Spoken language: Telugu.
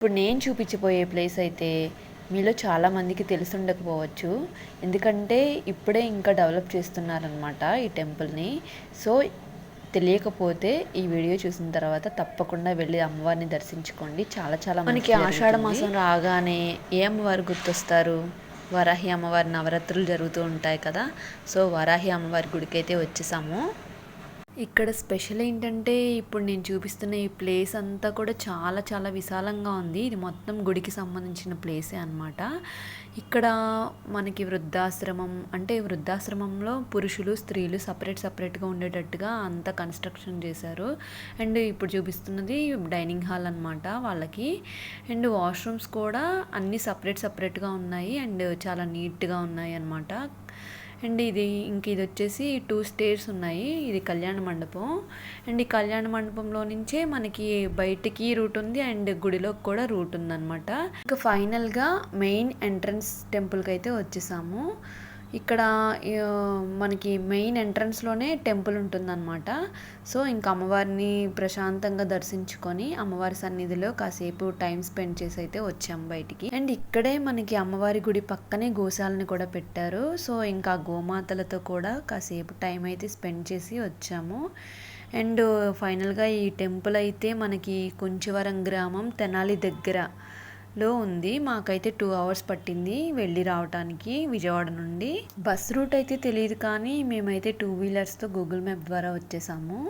ఇప్పుడు నేను చూపించబోయే ప్లేస్ అయితే మీలో చాలామందికి తెలిసి ఉండకపోవచ్చు. ఎందుకంటే ఇప్పుడే ఇంకా డెవలప్ చేస్తున్నారనమాట ఈ టెంపుల్ని. సో తెలియకపోతే ఈ వీడియో చూసిన తర్వాత తప్పకుండా వెళ్ళి అమ్మవారిని దర్శించుకోండి. చాలా చాలా మనకి ఆషాఢ మాసం రాగానే ఏ అమ్మవారు గుర్తొస్తారు? వరాహి అమ్మవారి నవరాత్రులు జరుగుతూ ఉంటాయి కదా. సో వరాహి అమ్మవారి గుడికి అయితే వచ్చేసాము. ఇక్కడ స్పెషల్ ఏంటంటే ఇప్పుడు నేను చూపిస్తున్న ఈ ప్లేస్ అంతా కూడా చాలా చాలా విశాలంగా ఉంది. ఇది మొత్తం గుడికి సంబంధించిన ప్లేసే అనమాట. ఇక్కడ మనకి వృద్ధాశ్రమం అంటే వృద్ధాశ్రమంలో పురుషులు స్త్రీలు సపరేట్గా ఉండేటట్టుగా అంతా కన్స్ట్రక్షన్ చేశారు. అండ్ ఇప్పుడు చూపిస్తున్నది డైనింగ్ హాల్ అనమాట వాళ్ళకి. అండ్ వాష్రూమ్స్ కూడా అన్నీ సపరేట్గా ఉన్నాయి అండ్ చాలా నీట్గా ఉన్నాయి అనమాట. అండ్ ఇది వచ్చేసి 2 స్టేర్స్ ఉన్నాయి. ఇది కళ్యాణ మండపం. అండ్ ఈ కళ్యాణ మండపంలో నుంచే మనకి బయటికి రూట్ ఉంది అండ్ గుడిలోకి కూడా రూట్ ఉందన్నమాట. ఇంకా ఫైనల్గా మెయిన్ ఎంట్రన్స్ టెంపుల్కి అయితే వచ్చేసాము. ఇక్కడ మనకి మెయిన్ ఎంట్రన్స్లోనే టెంపుల్ ఉంటుందన్నమాట. సో ఇంకా అమ్మవారిని ప్రశాంతంగా దర్శించుకొని అమ్మవారి సన్నిధిలో కాసేపు టైం స్పెండ్ చేసి అయితే వచ్చాము బయటికి. అండ్ ఇక్కడే మనకి అమ్మవారి గుడి పక్కనే గోశాలని కూడా పెట్టారు. సో ఇంకా గోమాతలతో కూడా కాసేపు టైం అయితే స్పెండ్ చేసి వచ్చాము. అండ్ ఫైనల్గా ఈ టెంపుల్ అయితే మనకి కుంచవరం గ్రామం తెనాలి దగ్గరలో ఉంది. మాకైతే 2 hours పట్టింది వెళ్ళి రావడానికి విజయవాడ నుండి. బస్ రూట్ అయితే తెలియదు కానీ మేమైతే 2 wheelersతో గూగుల్ మ్యాప్ ద్వారా వచ్చేసాము.